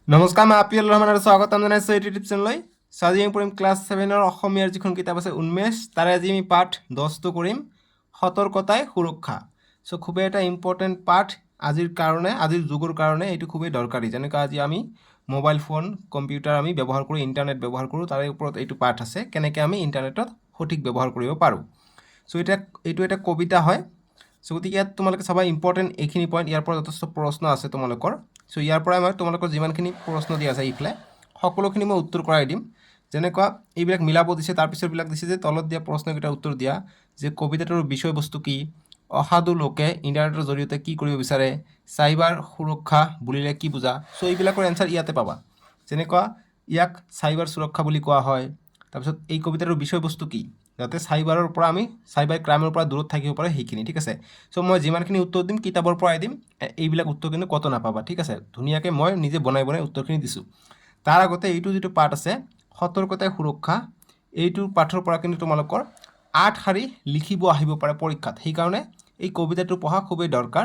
নমস্কাৰ, মই আপিল ৰহমান আৰু স্বাগতম জনাইছোঁ এইটো ইউটিউব চেনেললৈ। আজি আমি পঢ়িম ক্লাছ 7ৰ অসমীয়াৰ যিখন কিতাপ আছে উন্মেষ, তাৰে আজি আমি পাঠ 10টো কৰিম, সতৰ্কতাই সুৰক্ষা। খুবেই এটা ইম্পৰ্টেণ্ট পাঠ আজিৰ কাৰণে, আজিৰ যুগৰ কাৰণে এইটো খুবেই দৰকাৰী। যেনেকৈ আজি আমি মোবাইল ফোন, কম্পিউটাৰ আমি ব্যৱহাৰ কৰোঁ, ইণ্টাৰনেট ব্যৱহাৰ কৰোঁ, তাৰে ওপৰত এইটো পাঠ আছে, কেনেকৈ আমি ইণ্টাৰনেটত সঠিক ব্যৱহাৰ কৰিব পাৰোঁ। এইটো এটা কবিতা হয়। গতিকে ইয়াত তোমালোকে চাবা ইম্পৰ্টেণ্ট এইখিনি পইণ্ট, ইয়াৰ পৰা যথেষ্ট প্ৰশ্ন আছে তোমালোকৰ। ইয়াৰ পৰাই মই তোমালোকৰ যিমানখিনি প্ৰশ্ন দিয়া আছে ইফালে সকলোখিনি মই উত্তৰ কৰাই দিম। যেনেকুৱা এইবিলাক মিলাব দিছে, তাৰপিছৰবিলাক দিছে যে তলত দিয়া প্ৰশ্নকেইটাৰ উত্তৰ দিয়া, যে কবিতাটোৰ বিষয়বস্তু কি, অসাধু লোকে ইণ্টাৰনেটৰ জৰিয়তে কি কৰিব বিচাৰে, চাইবাৰ সুৰক্ষা বুলিলে কি বুজা। এইবিলাকৰ এনচাৰ ইয়াতে পাবা। যেনেকুৱা ইয়াক চাইবাৰ সুৰক্ষা বুলি কোৱা হয়। তাৰপিছত এই কবিতাটোৰ বিষয়বস্তু কি, যাতে চাইবাৰৰ পৰা আমি চাইবাৰ ক্ৰাইমৰ পৰা দূৰত থাকিব পাৰে সেইখিনি, ঠিক আছে। মই যিমানখিনি উত্তৰ দিম কিতাপৰ পৰাই দিম, এইবিলাক উত্তৰ কিন্তু কত নাপাবা, ঠিক আছে। ধুনীয়াকৈ মই নিজে বনাই উত্তৰখিনি দিছোঁ। তাৰ আগতে এইটো যিটো পাঠ আছে সতৰ্কতাই সুৰক্ষা, এইটোৰ পাঠৰ পৰা কিন্তু তোমালোকৰ 8 শাৰী লিখিব আহিব পাৰে পৰীক্ষাত। সেইকাৰণে এই কবিতাটো পঢ়া খুবেই দৰকাৰ।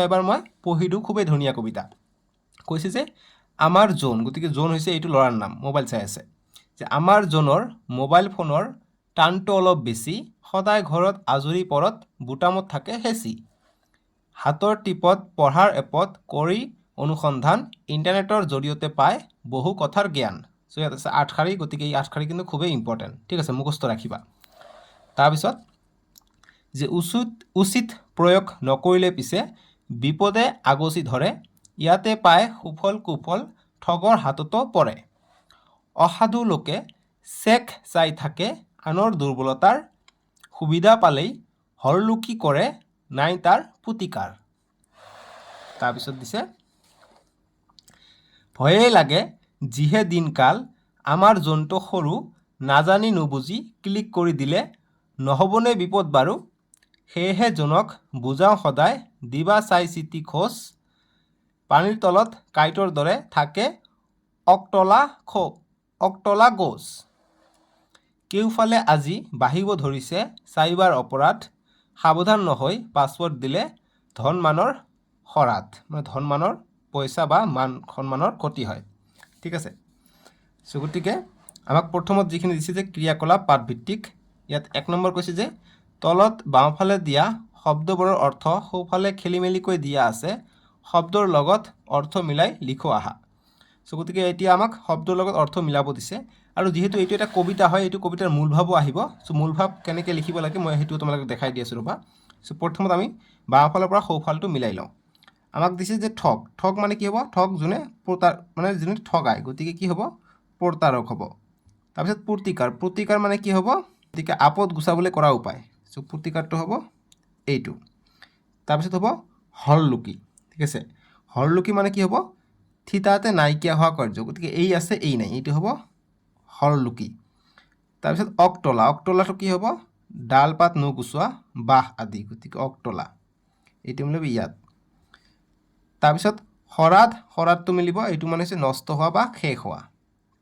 এবাৰ মই পঢ়ি দিওঁ, খুবেই ধুনীয়া কবিতা। কৈছে যে আমাৰ জোন, গতিকে জোন হৈছে এইটো ল'ৰাৰ নাম, মোবাইল চাই আছে, যে আমাৰ জোনৰ মোবাইল ফোনৰ টানটো অলপ বেছি, সদায় ঘৰত আজৰি পৰত বুটামত থাকে হেঁচি, হাতৰ টিপত পঢ়াৰ এপত কৰি অনুসন্ধান, ইণ্টাৰনেটৰ জৰিয়তে পায় বহু কথাৰ জ্ঞান। ইয়াত আছে 8 শাৰী, গতিকে এই 8 শাৰী কিন্তু খুবেই ইম্পৰ্টেণ্ট, ঠিক আছে, মুখস্থ ৰাখিবা। তাৰপিছত যে উচিত প্ৰয়োগ নকৰিলে পিছে বিপদে আগচি ধৰে, ইয়াতে পায় সুফল কুফল ঠগৰ হাততো পৰে, অসাধু লোকে চেক চাই থাকে আনৰ দুৰ্বলতাৰ, সুবিধা পালেই হৰলুকি কৰে নাই তাৰ প্ৰতিকাৰ। তাৰপিছত দিছে ভয়ে লাগে যিহে দিনকাল, আমাৰ জন্তু সৰু, নাজানি নুবুজি ক্লিক কৰি দিলে নহ'বনে বিপদ বাৰু, সেয়েহে জনক বুজাওঁ সদায় দিবা চাই চিতি খোজ, পানীৰ তলত কাঁইটৰ দৰে থাকে অকতলা গোজ, কেওফালে আজি বাঢ়িব ধৰিছে চাইবাৰ অপৰাধ, সাৱধান নহৈ পাছৱৰ্ড দিলে ধন মানৰ শৰাধ, মানে ধন মানৰ পইচা বা মান সন্মানৰ ক্ষতি হয়, ঠিক আছে। গতিকে আমাক প্ৰথমত যিখিনি দিছে যে ক্ৰিয়াকলাপ পাঠভিত্তিক, ইয়াত 1 নম্বৰ কৈছে যে তলত বাওঁফালে দিয়া শব্দবোৰৰ অৰ্থ সোঁফালে খেলি মেলিকৈ দিয়া আছে, শব্দৰ লগত অৰ্থ মিলাই লিখো আহা। গতিকে এতিয়া আমাক শব্দৰ লগত অৰ্থ মিলাব দিছে, আৰু যিহেতু এইটো এটা কবিতা হয়, এইটো কবিতাৰ মূল ভাৱো আহিব। মূল ভাৱ কেনেকৈ লিখিব লাগে মই সেইটো তোমালোকক দেখাই দি আছোঁ ৰ'বা। প্ৰথমত আমি বাওঁফালৰ পৰা সোঁফালটো মিলাই লওঁ। আমাক দিছে যে ঠগ মানে কি হ'ব, ঠগ যোনে যোনে ঠগায়, গতিকে কি হ'ব, প্ৰতাৰক হ'ব। তাৰপিছত প্ৰতিকাৰ মানে কি হ'ব, গতিকে আপদ গুচাবলৈ কৰা উপায়। প্ৰতিকাৰটো হ'ব এইটো। তাৰপিছত হ'ব হৰলুকি, ঠিক আছে। হৰলুকি মানে কি হ'ব, থিতাতে নাইকিয়া হোৱা কাৰ্য, গতিকে এই আছে এই নাই, এইটো হ'ব হৰলুকি। তাৰপিছত অকতলাটো কি হ'ব, ডাল পাত নুগুচোৱা বাঁহ আদি, গতিকে অকতলা, এইটো মিলিব ইয়াত। তাৰপিছত শৰাধটো মিলিব, এইটো মানে হৈছে নষ্ট হোৱা বা শেষ হোৱা,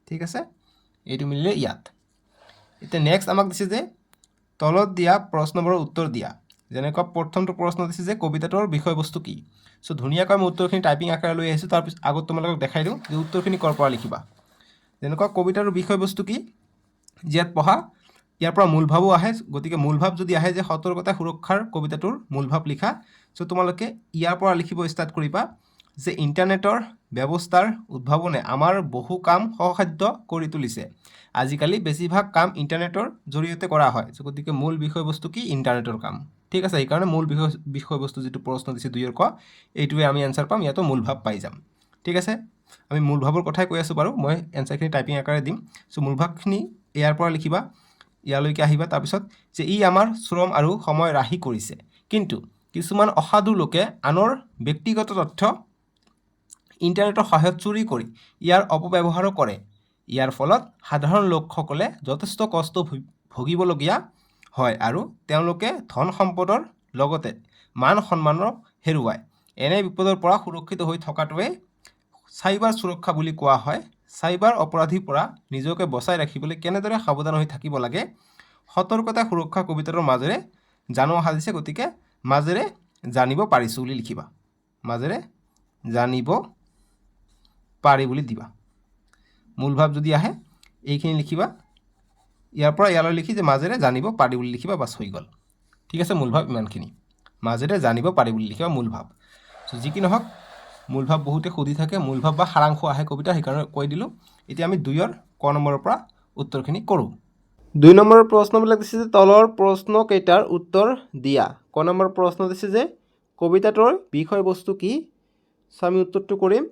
ঠিক আছে, এইটো মিলিলে ইয়াত। এতিয়া নেক্সট আমাক দিছে যে তলত দিয়া প্ৰশ্নবোৰৰ উত্তৰ দিয়া। যেনেকুৱা প্ৰথমটো প্ৰশ্ন দিছে যে কবিতাটোৰ বিষয়বস্তু কি। ধুনীয়াকৈ মই উত্তৰখিনি টাইপিং আকাৰে লৈ আহিছোঁ, তাৰপিছত আগত তোমালোকক দেখাই দিওঁ যে উত্তৰখিনি ক'ৰ পৰা লিখিবা। যেনেকুৱা কবিতাটোৰ বিষয়বস্তু কি, ইয়াত পঢ়া, ইয়াৰ পৰা মূল ভাৱো আহে, গতিকে মূল ভাৱ যদি আহে যে সতৰ্কতা সুৰক্ষাৰ কবিতাটোৰ মূল ভাৱ লিখা, তোমালোকে ইয়াৰ পৰা লিখিব ষ্টাৰ্ট কৰিবা যে ইণ্টাৰনেটৰ ব্যৱস্থাৰ উদ্ভাৱনে আমাৰ বহু কাম সহজসাধ্য কৰি তুলিছে, আজিকালি বেছিভাগ কাম ইণ্টাৰনেটৰ জৰিয়তে কৰা হয়। গতিকে মূল বিষয়বস্তু কি, ইণ্টাৰনেটৰ কাম, ঠিক আছে। সেইকাৰণে মূল বিষয়বস্তু যিটো প্ৰশ্ন দিছে 2 ক, এইটোৱে আমি এনচাৰ পাম, ইয়াতো মূল ভাৱ পাই যাম, ঠিক আছে। আমি মূল ভাৱৰ কথাই কৈ আছোঁ বাৰু, মই এনচাৰখিনি টাইপিং আকাৰে দিম। মূল ভাৱখিনি ইয়াৰ পৰা লিখিবা, ইয়ালৈকে আহিবা। তাৰপিছত যে ই আমাৰ শ্ৰম আৰু সময় ৰাহি কৰিছে, কিন্তু কিছুমান অসাধু লোকে আনৰ ব্যক্তিগত তথ্য ইণ্টাৰনেটৰ সহায়ত চুৰি কৰি ইয়াৰ অপব্যৱহাৰো কৰে। ইয়াৰ ফলত সাধাৰণ লোকসকলে যথেষ্ট কষ্ট ভুগিবলগীয়া হয়, আৰু তেওঁলোকে ধন সম্পদৰ লগতে মান সন্মানো হেৰুৱায়। এনে বিপদৰ পৰা সুৰক্ষিত হৈ থকাটোৱে চাইবাৰ সুৰক্ষা বুলি কোৱা হয়। চাইবাৰ অপৰাধীৰ পৰা নিজকে বচাই ৰাখিবলৈ কেনেদৰে সাৱধান হৈ থাকিব লাগে, সতৰ্কতা সুৰক্ষা কবিতাটোৰ মাজেৰে জানো সাজিছে, গতিকে মাজেৰে জানিব পাৰিছোঁ বুলি লিখিবা, মাজেৰে জানিব পাৰি বুলি দিবা। মূল ভাৱ যদি আহে এইখিনি লিখিবা, ইয়াৰ পৰা ইয়ালৈ লিখি যে মাজেৰে জানিব পাৰি বুলি লিখিবা, বাছ হৈ গ'ল। ঠিক আছে, মূল ভাৱ ইমানখিনি, মাজেৰে জানিব পাৰি বুলি লিখিবা মূল ভাৱ। চ' যি কি নহওক, মূল ভাৱ বহুতে সুধি থাকে, মূল ভাৱ বা সাৰাংশ আহে কবিতা, সেইকাৰণে কৈ দিলোঁ। এতিয়া আমি 2ৰ ক নম্বৰৰ পৰা উত্তৰখিনি কৰোঁ। 2 নম্বৰৰ প্ৰশ্নবিলাক দিছে যে তলৰ প্ৰশ্নকেইটাৰ উত্তৰ দিয়া। ক নম্বৰ প্ৰশ্ন দিছে যে কবিতাটোৰ বিষয়বস্তু কি? চ' আমি উত্তৰটো কৰিম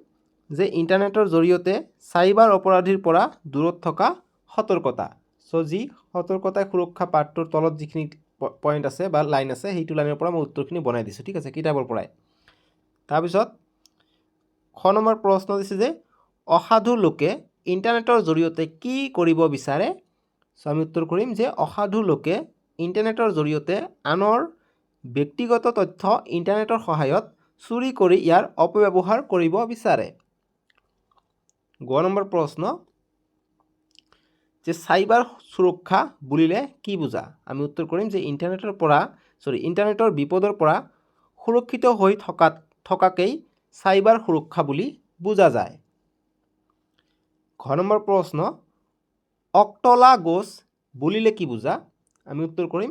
যে ইণ্টাৰনেটৰ জৰিয়তে চাইবাৰ অপৰাধীৰ পৰা দূৰত থকা সতৰ্কতা। চ' যি সতৰ্কতাই সুৰক্ষা পাঠটোৰ তলত যিখিনি পইণ্ট আছে বা লাইন আছে, সেইটো লাইনৰ পৰা মই উত্তৰখিনি বনাই দিছোঁ। ঠিক আছে, কিতাপৰ পৰাই। তাৰপিছত খ নম্বৰ প্ৰশ্ন দিছে যে অসাধু লোকে ইণ্টাৰনেটৰ জৰিয়তে কি কৰিব বিচাৰে? চ' আমি উত্তৰ কৰিম যে অসাধু লোকে ইণ্টাৰনেটৰ জৰিয়তে আনৰ ব্যক্তিগত তথ্য ইণ্টাৰনেটৰ সহায়ত চুৰি কৰি ইয়াৰ অপব্যৱহাৰ কৰিব বিচাৰে। গ নম্বৰ প্ৰশ্ন যে চাইবাৰ সুৰক্ষা বুলিলে কি বুজা? আমি উত্তৰ কৰিম যে ইণ্টাৰনেটৰ বিপদৰ পৰা সুৰক্ষিত হৈ থকাকেই চাইবাৰ সুৰক্ষা বুলি বুজা যায়। ঘ নম্বৰ প্ৰশ্ন অকতলা গোচ বুলিলে কি বুজা? আমি উত্তৰ কৰিম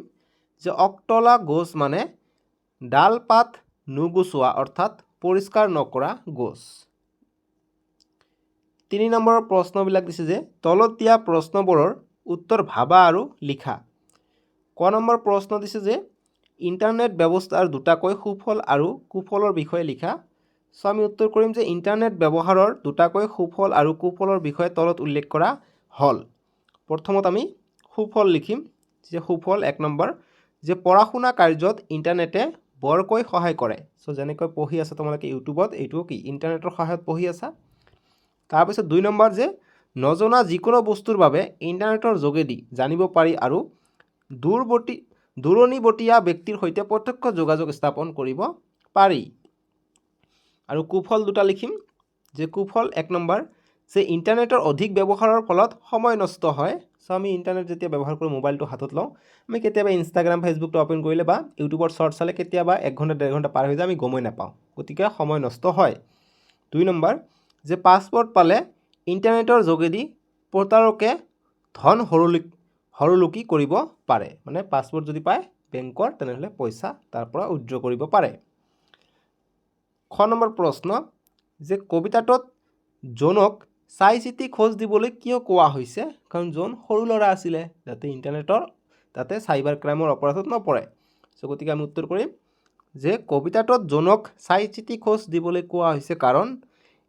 যে অকতলা গোচ মানে ডাল পাত নুগুচোৱা অৰ্থাৎ পৰিষ্কাৰ নকৰা গোচ। 3 নম্বৰৰ প্ৰশ্নবিলাক দিছে যে তলত দিয়া প্ৰশ্নবোৰৰ উত্তৰ ভাবা আৰু লিখা। ক নম্বৰ প্ৰশ্ন দিছে যে ইণ্টাৰনেট ব্যৱস্থাৰ দুটাকৈ সুফল আৰু কুফলৰ বিষয়ে লিখা। চ' আমি উত্তৰ কৰিম যে ইণ্টাৰনেট ব্যৱহাৰৰ দুটাকৈ সুফল আৰু কুফলৰ বিষয়ে তলত উল্লেখ কৰা হ'ল। প্ৰথমত আমি সুফল লিখিম যে সুফল 1 নম্বৰ যে পঢ়া শুনা কাৰ্যত ইণ্টাৰনেটে বৰকৈ সহায় কৰে। চ' যেনেকৈ পঢ়ি আছা তোমালোকে ইউটিউবত, এইটোও কি ইণ্টাৰনেটৰ সহায়ত পঢ়ি আছা। তাৰপিছত 2 নম্বৰ যে নজনা যিকোনো বস্তুৰ বাবে ইণ্টাৰনেটৰ যোগেদি জানিব পাৰি আৰু দূৰণিবতীয়া ব্যক্তিৰ সৈতে প্ৰত্যক্ষ যোগাযোগ স্থাপন কৰিব পাৰি। আৰু কুফল 2টা লিখিম যে কুফল 1 নম্বৰ যে ইণ্টাৰনেটৰ অধিক ব্যৱহাৰৰ ফলত সময় নষ্ট হয়। চ' আমি ইণ্টাৰনেট যেতিয়া ব্যৱহাৰ কৰোঁ, মোবাইলটো হাতত লওঁ, আমি কেতিয়াবা ইনষ্টাগ্ৰাম ফেচবুকটো অ'পেন কৰিলে বা ইউটিউবৰ শ্বৰ্ট চালে কেতিয়াবা 1 ঘণ্টা 1.5 ঘণ্টা পাৰ হৈ যায়, আমি গমেই নাপাওঁ, গতিকে সময় নষ্ট হয়। 2 নম্বৰ যে পাছপোৰ্ট পালে ইণ্টাৰনেটৰ যোগেদি প্ৰতাৰকে ধন হৰলুকি কৰিব পাৰে। মানে পাছপোৰ্ট যদি পায় বেংকৰ, তেনেহ'লে পইচা তাৰ পৰা উইথড্ৰ কৰিব পাৰে। খ নম্বৰ প্ৰশ্ন যে কবিতাটোত জোনক চাই চিতি খোজ দিবলৈ কিয় কোৱা হৈছে? কাৰণ জোন সৰু ল'ৰা আছিলে, যাতে চাইবাৰ ক্ৰাইমৰ অপৰাধত নপৰে। চ' গতিকে আমি উত্তৰ কৰিম যে কবিতাটোত জোনক চাই চিতি খোজ দিবলৈ কোৱা হৈছে কাৰণ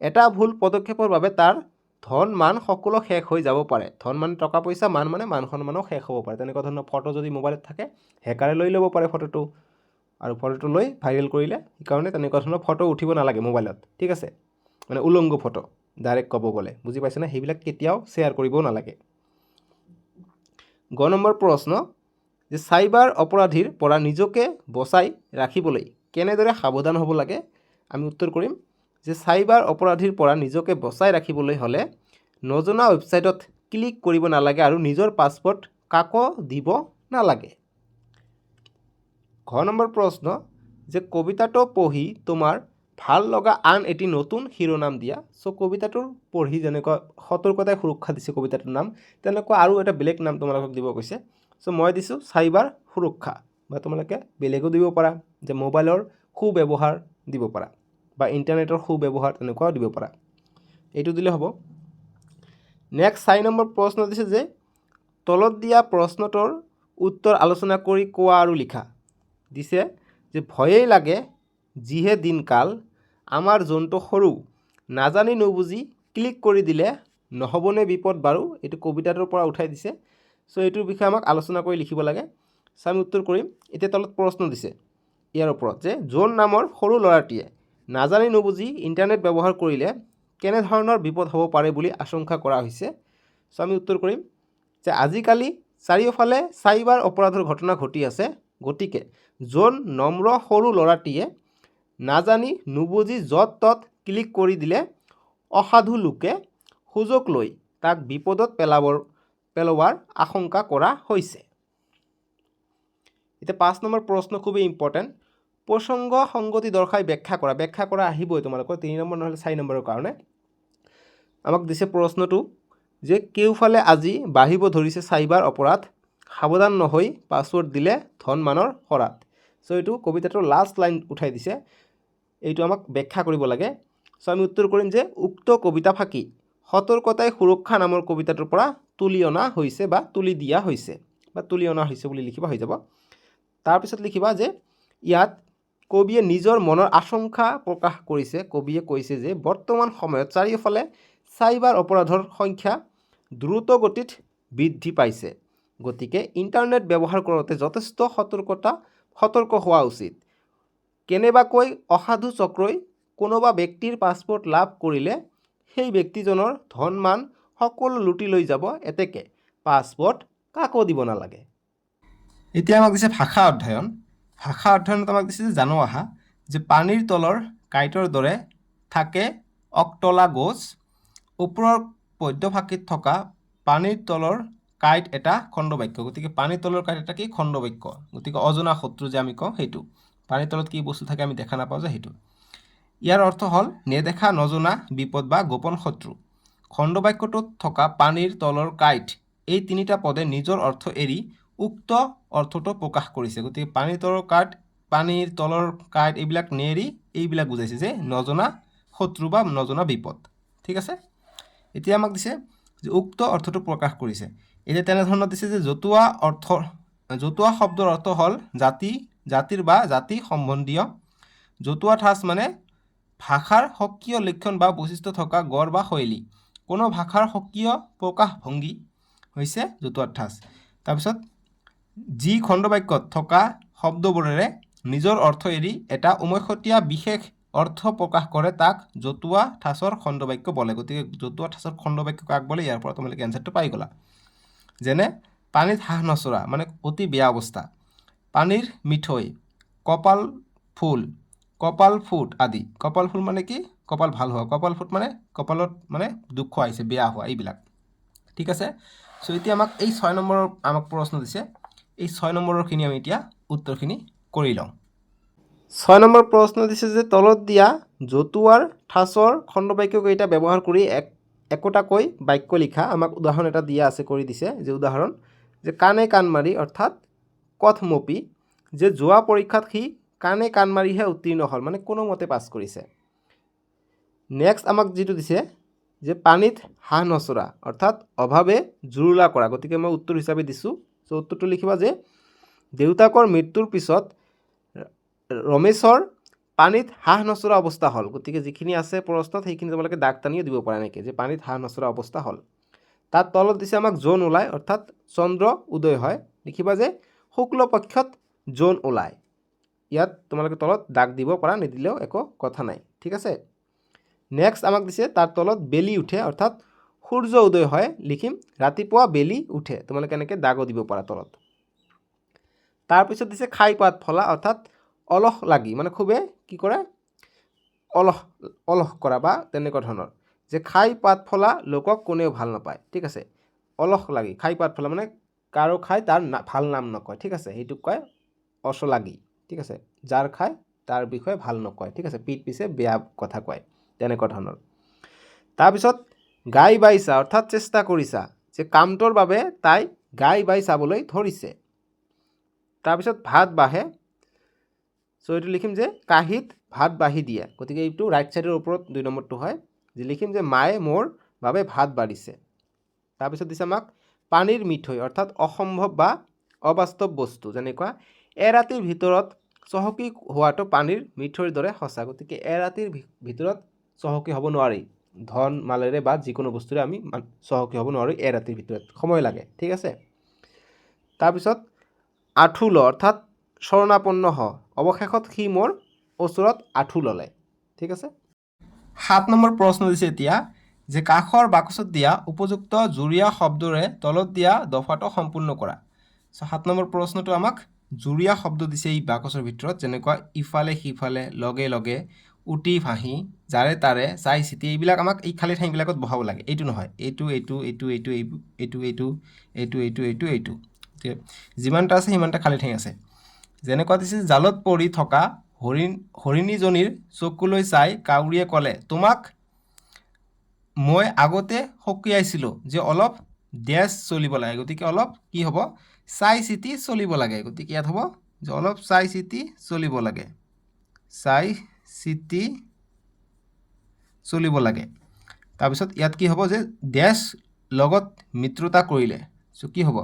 এটা ভুল পদক্ষেপৰ বাবে তাৰ ধন মান সকলো শেষ হৈ যাব পাৰে। ধন মানে টকা পইচা, মান মানে মান সন্মানো শেষ হ'ব পাৰে। তেনেকুৱা ধৰণৰ ফটো যদি মোবাইলত থাকে, হেকাৰে লৈ ল'ব পাৰে ফটোটো, আৰু ফটোটো লৈ ভাইৰেল কৰিলে। সেইকাৰণে তেনেকুৱা ধৰণৰ ফটো উঠিব নালাগে মোবাইলত। ঠিক আছে, মানে উলংগ ফটো ডাইৰেক্ট ক'ব গ'লে, বুজি পাইছেনে? সেইবিলাক কেতিয়াও শ্বেয়াৰ কৰিবও নালাগে। গ নম্বৰ প্ৰশ্ন যে চাইবাৰ অপৰাধীৰ পৰা নিজকে বচাই ৰাখিবলৈ কেনেদৰে সাৱধান হ'ব লাগে? আমি উত্তৰ কৰিম যে চাইবাৰ অপৰাধীৰ পৰা নিজকে বচাই ৰাখিবলৈ হ'লে নজনা ৱেবছাইটত ক্লিক কৰিব নালাগে আৰু নিজৰ পাছপোৰ্ট কাকো দিব নালাগে। ঘ নম্বৰ প্ৰশ্ন যে কবিতাটো পঢ়ি তোমাৰ ভাল লগা আন এটি নতুন শিৰোনাম দিয়া। চ' কবিতাটোৰ পঢ়ি যেনেকুৱা সতৰ্কতাই সুৰক্ষা দিছে কবিতাটোৰ নাম, তেনেকুৱা আৰু এটা বেলেগ নাম তোমালোকক দিব কৈছে। চ' মই দিছোঁ চাইবাৰ সুৰক্ষা, বা তোমালোকে বেলেগো দিব পাৰা, যে মোবাইলৰ সু ব্যৱহাৰ দিব পাৰা বা ইণ্টাৰনেটৰ সু ব্যৱহাৰ তেনেকুৱাও দিব পাৰা, এইটো দিলে হ'ব। নেক্সট 4 নম্বৰ প্ৰশ্ন দিছে যে তলত দিয়া প্ৰশ্নটোৰ উত্তৰ আলোচনা কৰি কোৱা আৰু লিখা। দিছে যে ভয়েই লাগে যিহে দিনকাল, আমাৰ জন্তু সৰু, নাজানি নুবুজি ক্লিক কৰি দিলে নহ'বনে বিপদ বাৰু? এইটো কবিতাটোৰ পৰা উঠাই দিছে। চ' এইটোৰ বিষয়ে আমাক আলোচনা কৰি লিখিব লাগে। চ' আমি উত্তৰ কৰিম। এতিয়া তলত প্ৰশ্ন দিছে ইয়াৰ ওপৰত যে জোন নামৰ সৰু ল'ৰাটিয়ে নাজানি নুবুজি ইণ্টাৰনেট ব্যৱহাৰ কৰিলে কেনেধৰণৰ বিপদ হ'ব পাৰে বুলি আশংকা কৰা হৈছে? চ' আমি উত্তৰ কৰিম যে আজিকালি চাৰিওফালে চাইবাৰ অপৰাধৰ ঘটনা ঘটি আছে, গতিকে জোন নম্ৰ সৰু ল'ৰাটিয়ে নাজানি নুবুজি য'ত ত'ত ক্লিক কৰি দিলে অসাধু লোকে সুযোগ লৈ তাক বিপদত পেলোৱাৰ আশংকা কৰা হৈছে। এতিয়া 5 নম্বৰ প্ৰশ্ন খুবেই ইম্পৰ্টেণ্ট। প্ৰসংগ সংগতি দৰ্শাই ব্যাখ্যা কৰা আহিবই তোমালোকৰ 3 নম্বৰ নহ'লে 4 নম্বৰৰ কাৰণে। আমাক দিছে প্ৰশ্নটো যে কেউফালে আজি বাঢ়িব ধৰিছে চাইবাৰ অপৰাধ, সাৱধান নহৈ পাছৱৰ্ড দিলে ধন মানৰ শৰাত। চ' এইটো কবিতাটোৰ লাষ্ট লাইন উঠাই দিছে, এইটো আমাক ব্যাখ্যা কৰিব লাগে। চ' আমি উত্তৰ কৰিম যে উক্ত কবিতা ফাঁকি সতৰ্কতাই সুৰক্ষা নামৰ কবিতাটোৰ পৰা তুলি অনা হৈছে বা তুলি দিয়া হৈছে বা তুলি অনা হৈছে বুলি লিখিবা হৈ যাব। তাৰপিছত লিখিবা যে ইয়াত কবিয়ে নিজৰ মনৰ আশংকা প্ৰকাশ কৰিছে। কবিয়ে কৈছে যে বৰ্তমান সময়ত চাৰিওফালে চাইবাৰ অপৰাধৰ সংখ্যা দ্ৰুত গতিত বৃদ্ধি পাইছে, গতিকে ইণ্টাৰনেট ব্যৱহাৰ কৰোঁতে যথেষ্ট সতৰ্ক হোৱা উচিত। কেনেবাকৈ অসাধু চক্ৰই কোনোবা ব্যক্তিৰ পাছপোৰ্ট লাভ কৰিলে সেই ব্যক্তিজনৰ ধন মান সকলো লুটি লৈ যাব, এতেকে পাছপোৰ্ট কাকো দিব নালাগে। এতিয়া আমাক দিছে ভাষা অধ্যয়ন। ভাষা অধ্যয়নত আমাক দিছে যে জানো আহা যে পানীৰ তলৰ কাঁইটৰ দৰে থাকে অকতলা গোজ, ওপৰৰ পদ্যফাঁকিত থকা পানীৰ তলৰ কাঁইট এটা খণ্ডবাক্য। গতিকে পানীৰ তলৰ কাঁইট এটা কি খণ্ডবাক্য, গতিকে অজনা শত্ৰু যে আমি কওঁ সেইটো, পানীৰ তলত কি বস্তু থাকে আমি দেখা নাপাওঁ যে সেইটো। ইয়াৰ অৰ্থ হ'ল নেদেখা নজনা বিপদ বা গোপন শত্ৰু। খণ্ডবাক্যটোত থকা পানীৰ তলৰ কাঁইট এই তিনিটা পদে নিজৰ অৰ্থ এৰি উক্ত অৰ্থটো প্ৰকাশ কৰিছে। গতিকে পানীৰ তলৰ কাঁইট এইবিলাক নেৰি এইবিলাক বুজাইছে যে নজনা শত্ৰু বা নজনা বিপদ। ঠিক আছে, এতিয়া আমাক দিছে যে উক্ত অৰ্থটো প্ৰকাশ কৰিছে। এতিয়া তেনেধৰণৰ দিছে যে জতুৱা শব্দৰ অৰ্থ হ'ল জাতিৰ বা জাতি সম্বন্ধীয়। জতুৱা ঠাঁচ মানে ভাষাৰ স্বকীয় লক্ষণ বা বৈশিষ্ট্য থকা গঢ় বা শৈলী। কোনো ভাষাৰ স্বকীয় প্ৰকাশভংগী হৈছে জতুৱা ঠাঁচ। তাৰপিছত যি খণ্ডবাক্যত থকা শব্দবোৰেৰে নিজৰ অৰ্থ এৰি এটা উমৈহতীয়া বিশেষ অৰ্থ প্ৰকাশ কৰে তাক জতুৱা ঠাঁচৰ খণ্ডবাক্য বোলে। গতিকে জতুৱা ঠাঁচৰ খণ্ডবাক্য কাক বোলে, ইয়াৰ পৰা তোমালোকে এনচাৰটো পাই গ'লা। যেনে পানীত হাঁহ নচৰা মানে অতি বেয়া অৱস্থা, পানীৰ মিঠৈ, কপাল ফুট আদি। কপাল ফুল মানে কি, কপাল ভাল হোৱা, কপাল ফুট মানে কপালত মানে দুখ আহিছে, বেয়া হোৱা, এইবিলাক। ঠিক আছে, চ' এতিয়া আমাক এই 6 নম্বৰৰ আমাক প্ৰশ্ন দিছে, এই 6 নম্বৰৰখিনি আমি এতিয়া উত্তৰখিনি কৰি লওঁ। 6 নম্বৰ প্ৰশ্ন দিছে যে তলত দিয়া জতুৱাৰ ঠাঁচৰ খণ্ডবাক্যকেইটা ব্যৱহাৰ কৰি একোটাকৈ বাক্য লিখা। আমাক উদাহৰণ এটা দিয়া আছে, কৰি দিছে যে উদাহৰণ যে কাণে কাণ মাৰি অৰ্থাৎ কথমপি, যে যোৱা পৰীক্ষাত সি কাণে কাণ মাৰিহে উত্তীৰ্ণ হ'ল, মানে কোনোমতে পাছ কৰিছে। নেক্সট আমাক যিটো দিছে যে পানীত হাঁহ নচৰা অৰ্থাৎ অভাৱে জুৰুলা কৰা। গতিকে মই উত্তৰ হিচাপে দিছোঁ। চ' উত্তৰটো লিখিবা যে দেউতাকৰ মৃত্যুৰ পিছত ৰমেশৰ পানীত হাঁহ নচৰা অৱস্থা হ'ল। গতিকে যিখিনি আছে প্ৰশ্নত সেইখিনি তোমালোকে দাগ টানিও দিব পৰা এনেকৈ যে পানীত হাঁহ নচৰা অৱস্থা হ'ল। তাত তলত দিছে আমাক জোন ওলায় অৰ্থাৎ চন্দ্ৰ উদয় হয়। লিখিবা যে শুক্লপক্ষত জোন ওলায়। ইয়াত তোমালোকে তলত দাগ দিব পৰা, নিদিলেও একো কথা নাই। ঠিক আছে, নেক্সট আমাক দিছে তাৰ তলত বেলি উঠে অৰ্থাৎ সূৰ্য উদয় হয়। লিখিম ৰাতিপুৱা বেলি উঠে, তোমালোকে এনেকৈ দাগো দিব পৰা তলত। তাৰপিছত দিছে খাই পাত ফলা অৰ্থাৎ অলস লাগি, মানে খুবেই কি কৰে, অলস কৰা বা তেনেকুৱা ধৰণৰ, যে খাই পাত ফলা লোকক কোনেও ভাল নাপায়। ঠিক আছে, অলস লাগি, খাই পাত ফলা মানে কাৰো খাই তাৰ ভাল নাম নকয়। ঠিক আছে, সেইটোক কয় অচলাগি। ঠিক আছে, যাৰ খাই তাৰ বিষয়ে ভাল নকয়। ঠিক আছে, পিছে বেয়া কথা কয়, তেনেকুৱা ধৰণৰ। তাৰপিছত গাই বাই চা অৰ্থাৎ চেষ্টা কৰিছা, যে কামটোৰ বাবে তাই গাই বাই চাবলৈ ধৰিছে। তাৰপিছত ভাত বাঢ়ে, চ' এইটো লিখিম যে কাঁহীত ভাত বাঢ়ি দিয়ে। গতিকে এইটো ৰাইট ছাইডৰ ওপৰত 2 নম্বৰটো হয়, যে লিখিম যে মায়ে মোৰ বাবে ভাত বাঢ়িছে। তাৰপিছত দিছে আমাক পানীৰ মিঠৈ অৰ্থাৎ অসম্ভৱ বা অবাস্তৱ বস্তু, যেনেকুৱা এৰাতিৰ ভিতৰত চহকী হোৱাটো পানীৰ মিঠৈৰ দৰে সঁচা। গতিকে এৰাতিৰ ভিতৰত চহকী হ'ব নোৱাৰি, ধন মালেৰে বা যিকোনো বস্তুৰে আমি চহকী হ'ব নোৱাৰোঁ, এৰাতিৰ ভিতৰত সময় লাগে। ঠিক আছে, তাৰপিছত আঁঠু ল অৰ্থাৎ শৰণাপন্ন হ, অৱশেষত সি মোৰ ওচৰত আঁঠু ল'লে। ঠিক আছে, 7 নম্বৰ প্ৰশ্ন দিছে এতিয়া যে কাষৰ বাকচত দিয়া উপযুক্ত জুৰীয়া শব্দৰে তলত দিয়া দফাটো সম্পূৰ্ণ কৰা। চ' 7 নম্বৰ প্ৰশ্নটো আমাক জুৰীয়া শব্দ দিছে এই বাকচৰ ভিতৰত, যেনেকুৱা ইফালে সিফালে, লগে লগে, উটি ভাঁহি, যাৰে তাৰে, চাই চিতি, এইবিলাক আমাক এই খালী ঠাইবিলাকত বহাব লাগে। এইটো নহয়, এইটো যিমানটা আছে সিমানটা খালী ঠাই আছে। যেনেকুৱা দিছে জালত পৰি থকা হৰিণীজনীৰ চকুলৈ চাই কাউৰীয়ে ক'লে তোমাক মই আগতে সকীয়াইছিলোঁ যে অলপ ডেছ চলিব লাগে, গতিকে অলপ কি হ'ব, চাই চিতি চলিব লাগে। গতিকে ইয়াত হ'ব যে অলপ চাই চিতি চলিব লাগে, চাই চিতি চলিব লাগে। তাৰপিছত ইয়াত কি হ'ব যে ডেছ লগত মিত্ৰতা কৰিলে, চ' কি হ'ব,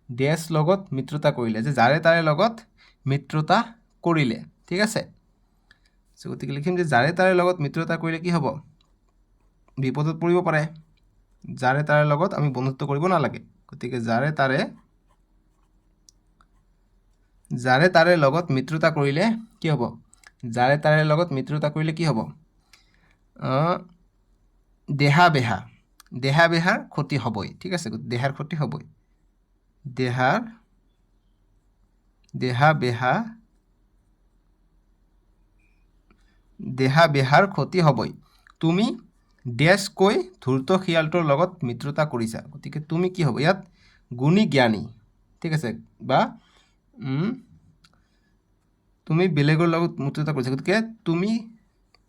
ডেছ লগত মিত্ৰতা কৰিলে, যে যাৰে তাৰে লগত মিত্ৰতা কৰিলে, ঠিক আছে। চ' গতিকে লিখিম যে যাৰে তাৰে লগত মিত্ৰতা কৰিলে কি হ'ব, বিপদত পৰিব পাৰে, যাৰে তাৰে লগত আমি বন্ধুত্ব কৰিব নালাগে। গতিকে যাৰে তাৰে লগত মিত্ৰতা কৰিলে কি হ'ব, যাৰে তাৰে লগত মিত্ৰতা কৰিলে কি হ'ব, দেহা বেহাৰ ক্ষতি হ'বই, ঠিক আছে। দেহাৰ ক্ষতি হ'বই, দেহা বেহাৰ ক্ষতি হ'বই। তুমি ডেছকৈ ধূৰ্ত শিয়ালটোৰ লগত মিত্ৰতা কৰিছা, গতিকে তুমি কি হ'ব, ইয়াত গুণী জ্ঞানী, ঠিক আছে, বা তুমি বেলেগৰ লগত মিত্ৰতা কৰিছা, গতিকে তুমি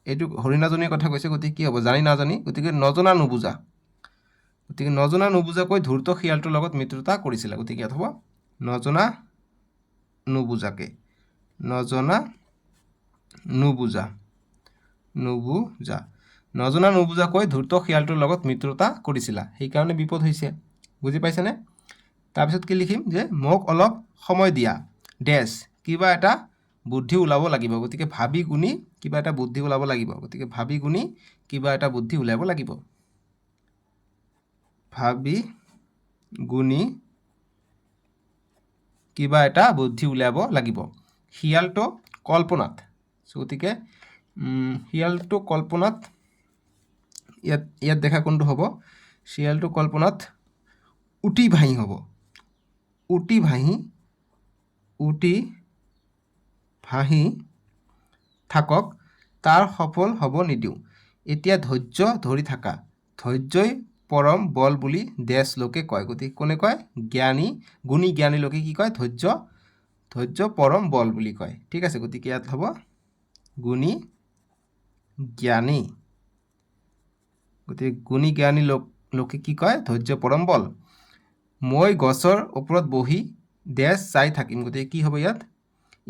এইটো হৰিণাজনীৰ কথা কৈছে, গতিকে কি হ'ব, জানি নাজানি, গতিকে নজনা নুবুজা, গতিকে নজনা নুবুজাকৈ ধূৰ্ত শিয়ালটোৰ লগত মিত্ৰতা কৰিছিলা, গতিকে ইয়াত হ'ব নজনা নুবুজাকৈ ধূৰ্ত শিয়ালটোৰ লগত মিত্ৰতা কৰিছিলা, সেইকাৰণে বিপদ হৈছে। বুজি পাইছেনে? তাৰপিছত কি লিখিম, যে মোক অলপ সময় দিয়া, ডেছ কিবা এটা বুদ্ধি ওলাব লাগিব, গতিকে ভাবি গুণি কিবা এটা বুদ্ধি ওলাব লাগিব, গতিকে ভাবি গুণি কিবা এটা বুদ্ধি ওলাব লাগিব, ভাবি গুণি কিবা এটা বুদ্ধি উলিয়াব লাগিব। শিয়ালটো কল্পনাত, গতিকে শিয়ালটো কল্পনাত, ইয়াত দেখা কোনটো হ'ব, শিয়ালটো কল্পনাত উটি ভাঁহি হ'ব, উটি ভাঁহি থাকক, তাৰ সফল হ'ব নিদিওঁ। এতিয়া ধৈৰ্য ধৰি থাকা, ধৈৰ্যই পৰম বল বুলি ডেছ লোকে কয়, গতিকে কোনে কয়, গুণী জ্ঞানী লোকে কি কয়, ধৈৰ্য পৰম বল বুলি কয়, ঠিক আছে। গতিকে ইয়াত হ'ব গুণী জ্ঞানী, গতিকে গুণী জ্ঞানী লোকে কি কয়, ধৈৰ্য পৰম বল। মই গছৰ ওপৰত বহি ডেছ চাই থাকিম, গতিকে কি হ'ব, ইয়াত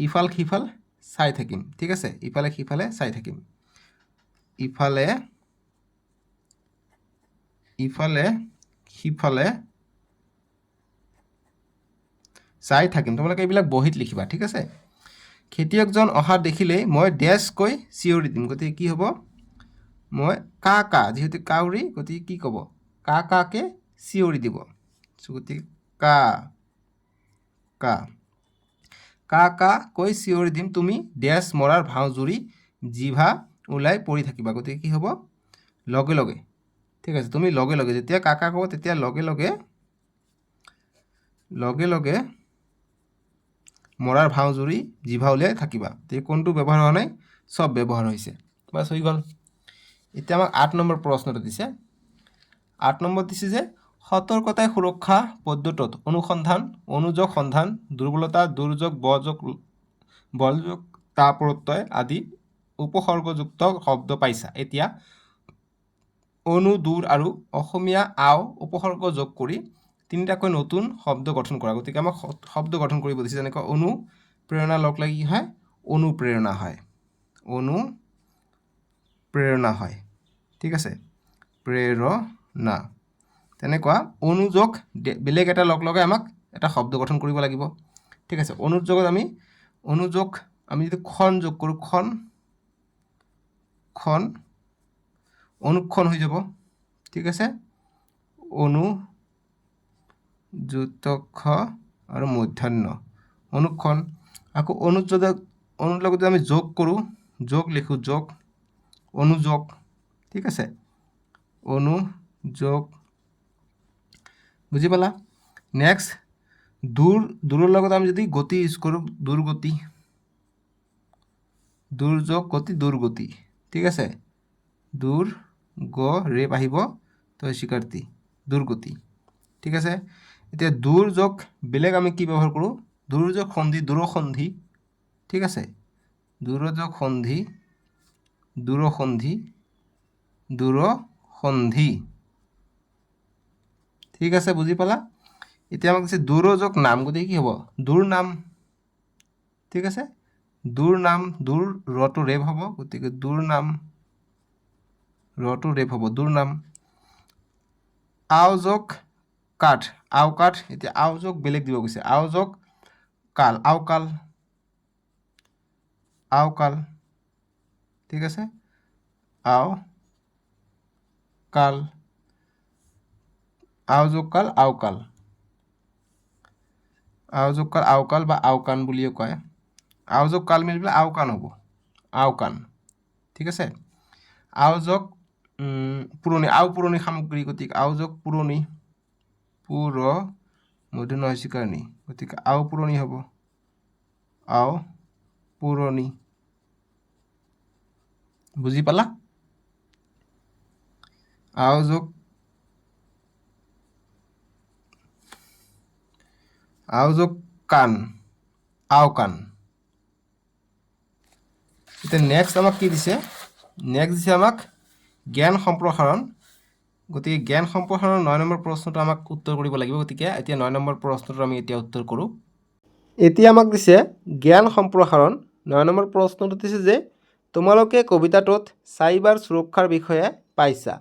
ইফাল সিফাল চাই থাকিম, ঠিক আছে, ইফালে সিফালে চাই থাকিম, ইফালে সিফালে চাই থাকিম, তোমালোকে এইবিলাক বহীত লিখিবা, ঠিক আছে। খেতিয়কজন অহা দেখিলেই মই ডেছকৈ চিঞৰি দিম, গতিকে কি হ'ব, মই কা যিহেতু কাউৰী, গতিকে কি ক'ব, কাকে চিঞৰি দিব, গতিকে কা কৈ চিঞৰি দিম, তুমি ডেছ মৰাৰ ভাও জুৰি জিভা ওলাই পৰি থাকিবা, গতিকে কি হ'ব, লগে লগে, ঠিক আছে, তুমি লগে লগে, যেতিয়া কাকা ক'ব তেতিয়া লগে লগে মৰাৰ ভাও জুৰি জিভা উলিয়াই থাকিবা। তেতিয়া কোনটো ব্যৱহাৰ হোৱা নাই, চব ব্যৱহাৰ হৈছে, বাছ হৈ গ'ল। এতিয়া আমাক 8 নম্বৰ প্ৰশ্নটো দিছে। 8 নম্বৰ দিছে যে সতৰ্কতাই সুৰক্ষা পদ্ধতিত অনুসন্ধান, অনুযোগ সন্ধান, দুৰ্বলতা, দুৰ্যোগ, বলযোগ, তা প্ৰত্যয় আদি উপসৰ্গযুক্ত শব্দ পাইছা। এতিয়া অনু, দূৰ আৰু অসমীয়া আও উপসৰ্গ যোগ কৰি তিনিটাকৈ নতুন শব্দ গঠন কৰা, গতিকে আমাক শব্দ গঠন কৰিব দিছে, যেনেকৈ অনুপ্ৰেৰণা লগ লাগি কি হয়, অনুপ্ৰেৰণা হয়, ঠিক আছে, প্ৰেৰণা। তেনেকুৱা অনুযোগ বেলেগ এটা লগ লগাই আমাক এটা শব্দ গঠন কৰিব লাগিব, ঠিক আছে। অনুযোগ আমি যদি খন যোগ কৰোঁ, অনুক্ষণ হৈ যাব, ঠিক আছে, অনুযুক্ত আৰু মূৰ্ধন্য অনুক্ষণ। আকৌ অনুৰ লগত আমি যোগ কৰোঁ, যোগ লিখোঁ, অনুযোগ, ঠিক আছে, অনুযোগ, বুজি পালা। নেক্সট দূৰৰ লগত আমি যদি গতি ইউজ কৰোঁ, দুৰ্গতি, দুৰ্যোগ গতি, দুৰ্গতি, ঠিক আছে, ৰেপ আহিব, তৈশিকাৰ্থী, দুৰ্গতি, ঠিক আছে। এতিয়া দুৰ্যোগ বেলেগ আমি কি ব্যৱহাৰ কৰোঁ, দুৰ্যোগ সন্ধি, দূৰসন্ধি, ঠিক আছে, দুৰ্যোগ সন্ধি, দূৰসন্ধি, সন্ধি ঠিক আছে বুজি পালা এতিয়া আমাক দিছে দূৰযোগ নাম গতিকে কি হ'ব দূৰ নাম ঠিক আছে দূৰ নাম দূৰ ৰটো ৰেপ হ'ব গতিকে দূৰ নাম ৰটো ৰেপ হ'ব দূৰ নাম আওযোগ কাঠ আও কাঠ এতিয়া আওযোগ বেলেগ দিব গৈছে আওযোগ কাল আওকাল আওকাল ঠিক আছে আও কাল আওযোগ কাল আওকাল আওযোগ কাল আওকাল বা আওকান বুলিও কয় আওযোগ কাল মিলি পেলাই আওকান হ'ব আওকান ঠিক আছে আওযোগ পুৰণি আও পুৰণি সামগ্ৰী গতিকে আওযোগ পুৰণি পুৰ মধ্যম নৈশিকাৰণী গতিকে আও পুৰণি হ'ব আও পুৰণি বুজি পালা আওযোগ আওযোগ কান আওকান এতিয়া নেক্সট আমাক কি দিছে নেক্সট দিছে আমাক জ্ঞান সম্প্ৰসাৰণ গতিকে জ্ঞান সম্প্ৰসাৰণৰ 9 নম্বৰ প্ৰশ্নটো আমাক উত্তৰ কৰিব লাগিব গতিকে এতিয়া 9 নম্বৰ প্ৰশ্নটো আমি এতিয়া উত্তৰ কৰোঁ এতিয়া আমাক দিছে জ্ঞান সম্প্ৰসাৰণ 9 নম্বৰ প্ৰশ্নটো দিছে যে তোমালোকে কবিতাটোত চাইবাৰ সুৰক্ষাৰ বিষয়ে পাইছা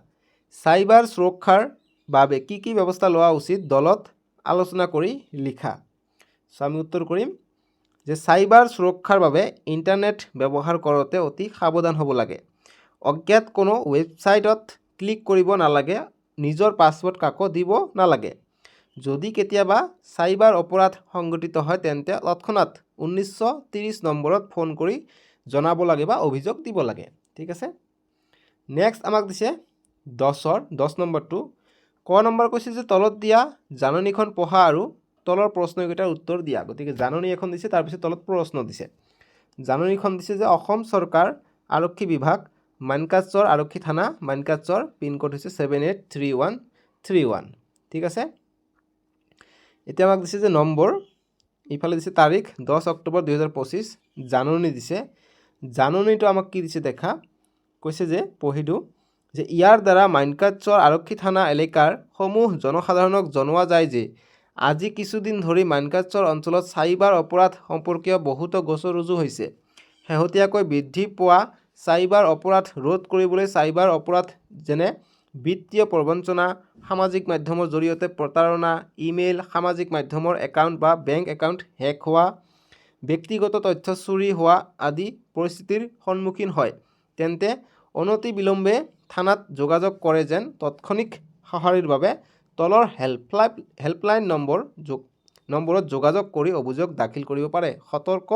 চাইবাৰ সুৰক্ষাৰ বাবে কি কি ব্যৱস্থা লোৱা উচিত দলত আলোচনা কৰি লিখা সো আমি উত্তৰ কৰিম যে চাইবাৰ সুৰক্ষাৰ বাবে ইন্টাৰনেট ব্যৱহাৰ কৰোঁতে অতি সাৱধান হ'ব লাগে অজ্ঞাত কোনো ৱেবছাইটত ক্লিক কৰিব নালাগে নিজৰ পাছৱৰ্ড কাকো দিব নালাগে যদি কেতিয়াবা চাইবাৰ অপৰাধ সংঘটিত হয় তেন্তে তৎক্ষণাৎ 1930 নম্বৰত ফোন কৰি জনাব লাগে বা অভিযোগ দিব লাগে ঠিক আছে নেক্সট আমাক দিছে 10 নম্বৰটো ক নম্বৰ কৈছে যে তলত দিয়া জাননীখন পঢ়া আৰু তলৰ প্ৰশ্নকেইটাৰ উত্তৰ দিয়া গতিকে জাননী এখন দিছে তাৰ পিছত তলত প্ৰশ্ন দিছে জাননীখন দিছে যে অসম চৰকাৰ আৰক্ষী বিভাগ মানকাচৰ আৰক্ষী থানা মানকাচৰ পিনক'ড হৈছে 783131 ঠিক আছে এতিয়া আমাক দিছে যে নম্বৰ ইফালে দিছে তাৰিখ 10 অক্টোবৰ 2025 জাননী দিছে জাননীটো আমাক কি দিছে দেখা কৈছে যে পঢ়িলো যে ইয়াৰ দ্বাৰা মানকাচৰ আৰক্ষী থানা এলেকাৰ সমূহ জনসাধাৰণক জনোৱা যায় যে আজি কিছুদিন ধৰি মানকাচৰ অঞ্চলত চাইবাৰ অপৰাধ সম্পৰ্কীয় বহুতো গোচৰ ৰুজু হৈছে শেহতীয়াকৈ বৃদ্ধি পোৱা চাইবাৰ অপৰাধ ৰোধ কৰিবলৈ চাইবাৰ অপৰাধ যেনে বিত্তীয় প্ৰবঞ্চনা সামাজিক মাধ্যমৰ জৰিয়তে প্ৰতাৰণা ইমেইল সামাজিক মাধ্যমৰ একাউণ্ট বা বেংক একাউণ্ট হেক হোৱা ব্যক্তিগত তথ্য চুৰি হোৱা আদি পৰিস্থিতিৰ সন্মুখীন হয় তেন্তে অনতি বিলম্বে থানাত যোগাযোগ কৰে যেন তাৎক্ষণিক সঁহাৰিৰ বাবে তলৰ হেল্পলাইন নম্বৰত যোগাযোগ কৰি অভিযোগ দাখিল কৰিব পাৰে সতৰ্ক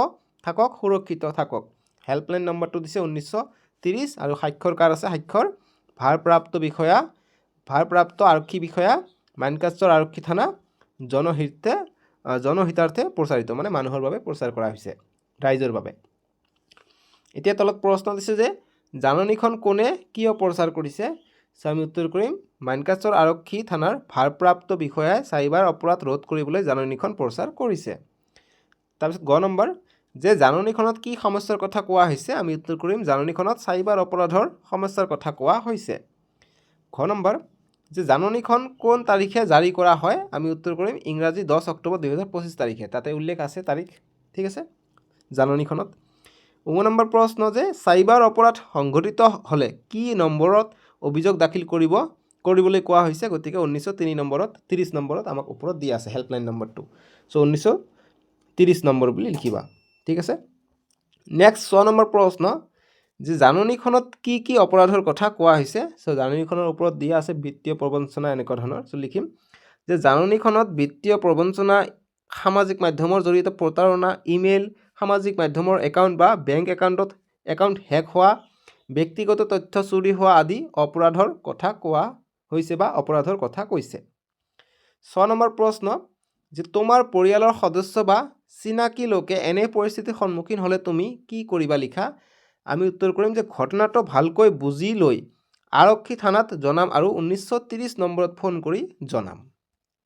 থাকক সুৰক্ষিত থাকক হেল্পলাইন নম্বৰটো দিছে 1930 আৰু স্বাক্ষৰ কাৰ আছে স্বাক্ষৰ ভাৰপ্ৰাপ্ত আৰক্ষী বিষয়া মানকাচৰ আৰক্ষী থানা জনহিতাৰ্থে প্ৰচাৰিত মানে মানুহৰ বাবে প্ৰচাৰ কৰা হৈছে ৰাইজৰ বাবে এতিয়া তলত প্ৰশ্ন দিছে যে জাননীখন কোনে কিয় প্ৰচাৰ কৰিছে আমি উত্তৰ কৰিম মানকাচৰ আৰক্ষী থানাৰ ভাৰপ্ৰাপ্ত বিষয়াই চাইবাৰ অপৰাধ ৰোধ কৰিবলৈ জাননীখন প্ৰচাৰ কৰিছে তাৰপিছত গ নম্বৰ যে জাননীখনত কি সমস্যাৰ কথা কোৱা হৈছে আমি উত্তৰ কৰিম জাননীখনত চাইবাৰ অপৰাধৰ সমস্যাৰ কথা কোৱা হৈছে ঘ নম্বৰ যে জাননীখন কোন তাৰিখে জাৰি কৰা হয় আমি উত্তৰ কৰিম ইংৰাজী 10 অক্টোবৰ 2025 তাৰিখে তাতে উল্লেখ আছে তাৰিখ ঠিক আছে জাননীখনত 9 নম্বৰ প্ৰশ্ন যে চাইবাৰ অপৰাধ সংঘটিত হ'লে কি নম্বৰত অভিযোগ দাখিল কৰিবলৈ কোৱা হৈছে গতিকে 30 নম্বৰত আমাক ওপৰত দিয়া আছে হেল্পলাইন নম্বৰটো সো 1930 নম্বৰ বুলি লিখিবা ঠিক আছে নেক্সট 6 নম্বৰ প্ৰশ্ন যে জাননীখনত কি কি অপৰাধৰ কথা কোৱা হৈছে সো জাননীখনৰ ওপৰত দিয়া আছে বিত্তীয় প্ৰবঞ্চনা এনেকুৱা ধৰণৰ সো লিখিম যে জাননীখনত বিত্তীয় প্ৰবঞ্চনা সামাজিক মাধ্যমৰ জৰিয়তে প্ৰতাৰণা ইমেইল সামাজিক মাধ্যমৰ একাউণ্ট বা বেংক একাউণ্ট হেক হোৱা ব্যক্তিগত তথ্য চুৰি হোৱা আদি অপৰাধৰ কথা কোৱা হৈছে বা অপৰাধৰ কথা কৈছে 6 নম্বৰ প্ৰশ্ন যে তোমাৰ পৰিয়ালৰ সদস্য বা চিনাকি লোকে এনে পৰিস্থিতিৰ সন্মুখীন হ'লে তুমি কি কৰিবা লিখা আমি উত্তৰ কৰিম যে ঘটনাটো ভালকৈ বুজি লৈ আৰক্ষী থানাত জনাম আৰু 1930 নম্বৰত ফোন কৰি জনাম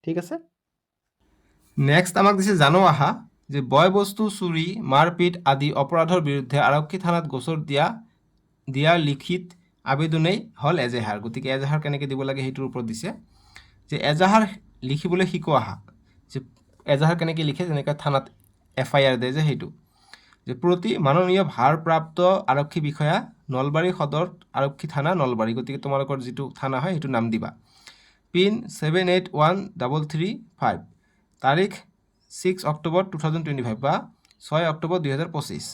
ঠিক আছে নেক্সট আমাক দিছে জানো আহা যে বয় বস্তু চুৰি মাৰপিট আদি অপৰাধৰ বিৰুদ্ধে আৰক্ষী থানাত গোচৰ দিয়া লিখিত আবেদনেই হ'ল এজেহাৰ। গতিকে এজাহাৰ কেনেকৈ দিব লাগে সেইটোৰ ওপৰত দিছে যে এজাহাৰ লিখিবলৈ শিকোৱা আহা। যে এজাহাৰ কেনেকৈ লিখে, যেনেকৈ থানাত FIR দিয়ে যে সেইটো, যে প্ৰতি মাননীয় ভাৰপ্ৰাপ্ত আৰক্ষী বিষয়া, নলবাৰী সদৰ আৰক্ষী থানা নলবাৰী। গতিকে তোমালোকৰ যিটো থানা হয় সেইটো নাম দিবা। পিন 781335, তাৰিখ 6 অক্টোবৰ 2025 বা 6 অক্টোবৰ 2025।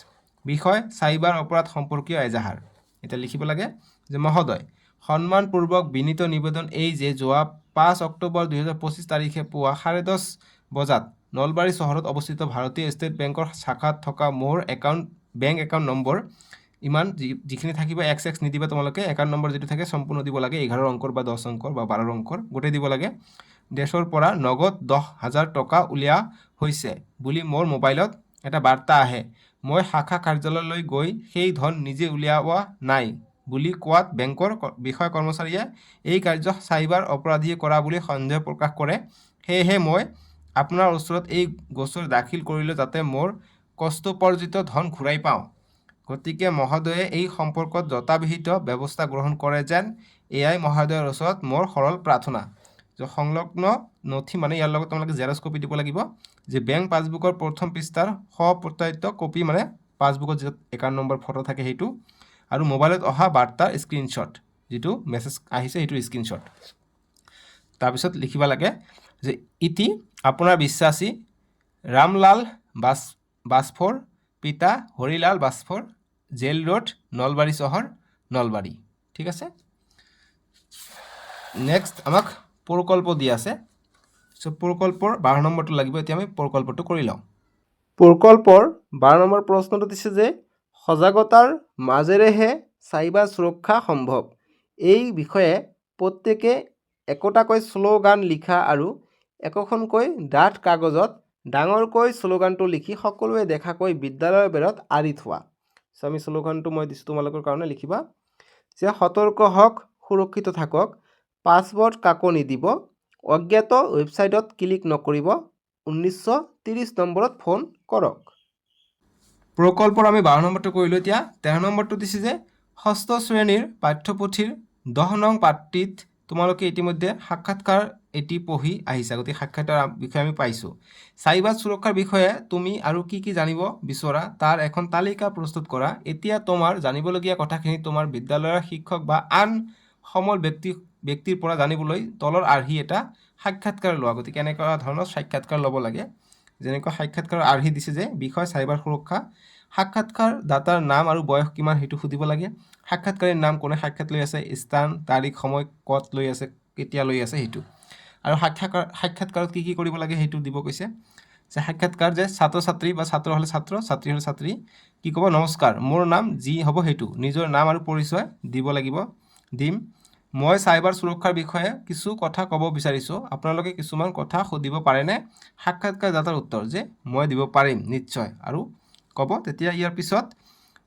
বিষয় চাইবাৰ অপৰাধ সম্পৰ্কীয় এজাহাৰ। এতিয়া লিখিব লাগে যে মহোদয়, সন্মানপূৰ্বক বিনীত নিবেদন এই যে যোৱা 5 অক্টোবৰ 2025 তাৰিখে পুৱা 10:30 বজাত নলবাৰী চহৰত অৱস্থিত ভাৰতীয় ষ্টেট বেংকৰ শাখাত থকা মোৰ বেংক একাউণ্ট নম্বৰ, ইমান যিখিনি থাকিব XX নিদিবা তোমালোকে, একাউণ্ট নম্বৰ যিটো থাকে সম্পূৰ্ণ দিব লাগে, 11 অংকৰ বা 10 অংকৰ বা 12 অংকৰ গোটেই দিব লাগে। দেশৰ পৰা নগদ 10,000 টকা উলিওৱা হৈছে বুলি মোৰ মোবাইলত এটা বাৰ্তা আহে। মই শাখা কাৰ্যালয়লৈ গৈ সেই ধন নিজে উলিওৱা নাই বুলি কোৱাত বেংকৰ বিষয় কৰ্মচাৰীয়ে এই কাৰ্য চাইবাৰ অপৰাধীয়ে কৰা বুলি সন্দেহ প্ৰকাশ কৰে। সেয়েহে মই আপোনাৰ ওচৰত এই গোচৰ দাখিল কৰিলোঁ যাতে মোৰ কষ্টোপাৰ্জিত ধন ঘূৰাই পাওঁ। গতিকে মহোদয়ে এই সম্পৰ্কত যথাবিহিত ব্যৱস্থা গ্ৰহণ কৰে যেন এয়াই মহোদয়ৰ ওচৰত মোৰ সৰল প্ৰাৰ্থনা। যে সংলগ্ন নথি মানে ইয়াৰ লগত তোমালোকে জেৰক্স কপি দিব লাগিব, যে বেংক পাছবুকৰ প্ৰথম পৃষ্ঠাৰ সপ্ৰত্যায়িত কপি, মানে পাছবুকত য'ত একাউণ্ট নম্বৰ ফটো থাকে সেইটো, আৰু মোবাইলত অহা বাৰ্তাৰ স্ক্ৰীনশ্বট, যিটো মেছেজ আহিছে সেইটোৰ স্ক্ৰীনশ্বট। তাৰপিছত লিখিব লাগে যে ইতি আপোনাৰ বিশ্বাসী ৰামলাল বাছফৰ, পিতা হৰিলাল বাছফৰ, জেল ৰোড, নলবাৰী চহৰ, নলবাৰী। ঠিক আছে। নেক্সট আমাক প্ৰকল্প দিয়া আছে। চ' প্ৰকল্পৰ 12 নম্বৰটো লাগিব। এতিয়া আমি প্ৰকল্পটো কৰি লওঁ। প্ৰকল্পৰ 12 নম্বৰ প্ৰশ্নটো দিছে যে সজাগতাৰ মাজেৰেহে চাইবাৰ সুৰক্ষা সম্ভৱ। এই বিষয়ে প্ৰত্যেকে একোটাকৈ শ্লোগান লিখা আৰু একোখনকৈ ডাঠ কাগজত ডাঙৰকৈ শ্লোগানটো লিখি সকলোৱে দেখাকৈ বিদ্যালয়ৰ বেৰত আঁৰি থোৱা। চ' আমি শ্লোগানটো মই দিছোঁ তোমালোকৰ কাৰণে, লিখিবা যে সতৰ্ক হওক, সুৰক্ষিত থাকক, পাছৱৰ্ড কাকো নিদিব, অজ্ঞাত ৱেবছাইটত ক্লিক নকৰিব, 1930 নম্বৰত ফোন কৰক। প্ৰকল্পৰ আমি 12 নম্বৰটো কৰিলোঁ। এতিয়া 13 নম্বৰটো দিছে যে ষষ্ঠ শ্ৰেণীৰ পাঠ্যপুথিৰ 10 নং পাঠটিত তোমালোকে ইতিমধ্যে সাক্ষাৎকাৰ এটি পঢ়ি আহিছা। গতিকে সাক্ষাৎকাৰৰ বিষয়ে আমি পাইছোঁ। চাইবাৰ সুৰক্ষাৰ বিষয়ে তুমি আৰু কি কি জানিব বিচৰা তাৰ এখন তালিকা প্ৰস্তুত কৰা। এতিয়া তোমাৰ জানিবলগীয়া কথাখিনি তোমাৰ বিদ্যালয়ৰ শিক্ষক বা আন সমল ব্যক্তিৰ পৰা জানিবলৈ তলৰ আৰ্হি এটা সাক্ষাৎকাৰ লোৱা। গতিকে এনেকুৱা ধৰণৰ সাক্ষাৎকাৰ ল'ব লাগে। যেনেকুৱা সাক্ষাৎকাৰৰ আৰ্হি দিছে যে বিষয় চাইবাৰ সুৰক্ষা, সাক্ষাৎকাৰ দাতাৰ নাম আৰু বয়স কিমান সেইটো সুধিব লাগে। সাক্ষাৎকাৰীৰ নাম, কোনে সাক্ষাৎ লৈ আছে, স্থান, তাৰিখ, সময়, ক'ত লৈ আছে, কেতিয়া লৈ আছে সেইটো। আৰু সাক্ষাৎকাৰত কি কি কৰিব লাগে সেইটো দিব কৈছে। যে সাক্ষাৎকাৰ যে ছাত্ৰ ছাত্ৰী বা ছাত্ৰ হ'লে ছাত্ৰ, ছাত্ৰী হ'লে ছাত্ৰী কি ক'ব, নমস্কাৰ, মোৰ নাম যি হ'ব সেইটো, নিজৰ নাম আৰু পৰিচয় দিব লাগিব। দিম, মই চাইবাৰ সুৰক্ষাৰ বিষয়ে কিছু কথা ক'ব বিচাৰিছোঁ, আপোনালোকে কিছুমান কথা সুধিব পাৰেনে? সাক্ষাৎকাৰদাতাৰ উত্তৰ যে মই দিব পাৰিম নিশ্চয়, আৰু ক'ব। তেতিয়া ইয়াৰ পিছত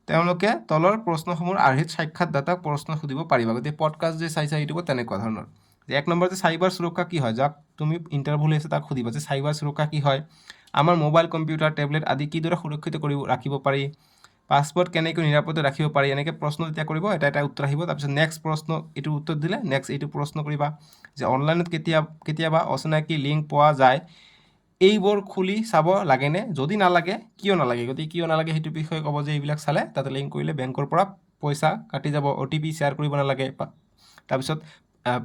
তেওঁলোকে তলৰ প্ৰশ্নসমূহৰ আৰ্হিত সাক্ষাৎদাতাক প্ৰশ্ন সুধিব পাৰিবা। গতিকে পডকাষ্ট যে চাইছা ইউটিউবত তেনেকুৱা ধৰণৰ। যে 1 নম্বৰ যে চাইবাৰ সুৰক্ষা কি হয়, যাক তুমি ইণ্টাৰভিউ লৈ আছে তাক সুধিবা যে চাইবাৰ সুৰক্ষা কি হয়, আমাৰ মোবাইল, কম্পিউটাৰ, টেবলেট আদি কিদৰে সুৰক্ষিত ৰাখিব পাৰি, পাছৱৰ্ড কেনেকৈ নিৰাপদে ৰাখিব পাৰি, এনেকৈ প্ৰশ্ন যেতিয়া কৰিব এটা এটা উত্তৰ আহিব। তাৰপিছত নেক্সট প্ৰশ্ন এইটো উত্তৰ দিলে নেক্সট এইটো প্ৰশ্ন কৰিবা যে অনলাইনত কেতিয়াবা অচিনাকি লিংক পোৱা যায়, এইবোৰ খুলি চাব লাগেনে, যদি নালাগে কিয় নালাগে। গতিকে কিয় নালাগে সেইটো বিষয়ে ক'ব যে এইবিলাক চালে তাতে লিংক কৰিলে বেংকৰ পৰা পইচা কাটি যাব, OTP শ্বেয়াৰ কৰিব নালাগে, তাৰপিছত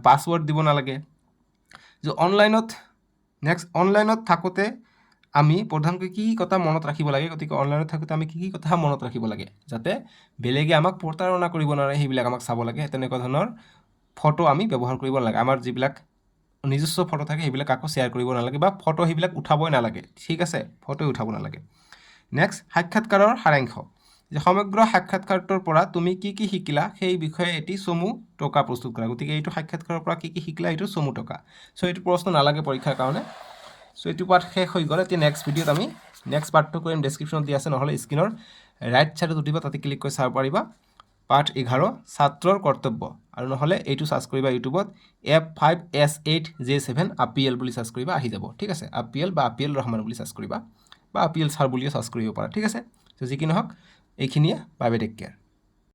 পাছৱৰ্ড দিব নালাগে। যে অনলাইনত থাকোঁতে আমি প্ৰধানকৈ কি কথা মনত ৰাখিব লাগে। গতিকে অনলাইনত থাকোঁতে আমি কি কথা মনত ৰাখিব লাগে যাতে বেলেগে আমাক প্ৰতাৰণা কৰিব নোৱাৰে, সেইবিলাক আমাক চাব লাগে। তেনেকুৱা ধৰণৰ ফটো আমি ব্যৱহাৰ কৰিব নালাগে। আমাৰ যিবিলাক নিজস্ব ফটো থাকে সেইবিলাক কাকো শ্বেয়াৰ কৰিব নালাগে, বা ফটো সেইবিলাক উঠাবই নালাগে। ঠিক আছে, ফটোই উঠাব নালাগে। নেক্সট, সাক্ষাৎকাৰৰ সাৰাংশ। যে সমগ্ৰ সাক্ষাৎকাৰটোৰ পৰা তুমি কি কি শিকিলা সেই বিষয়ে এটি চমু টকা প্ৰস্তুত কৰা। গতিকে এইটো সাক্ষাৎকাৰৰ পৰা কি কি শিকিলা এইটো চমু টকা। চ' এইটো প্ৰশ্ন নালাগে পৰীক্ষাৰ কাৰণে। চ' এইটো পাৰ্ট শেষ হৈ গ'ল। এতিয়া নেক্সট ভিডিঅ'ত আমি নেক্সট পাৰ্টটো কৰিম, ডেছক্ৰিপশ্যনত দিয়া আছে, নহ'লে স্ক্ৰীনৰ ৰাইট ছাইডত উঠিব, তাতে ক্লিক কৰি চাব পাৰিবা। পাৰ্ট 11 ছাত্ৰৰ কৰ্তব্য, আৰু নহ'লে এইটো চাৰ্চ কৰিবা ইউটিউবত F5S8J7 APL বুলি চাৰ্চ কৰিবা, আহি যাব। ঠিক আছে, APL বা APL ৰহমান বুলি চাৰ্চ কৰিবা, বা APL ছাৰ বুলিও চাৰ্চ কৰিব পাৰা। ঠিক আছে, চ' যি কি নহওক এইখিনিয়ে। Bye bye, take care.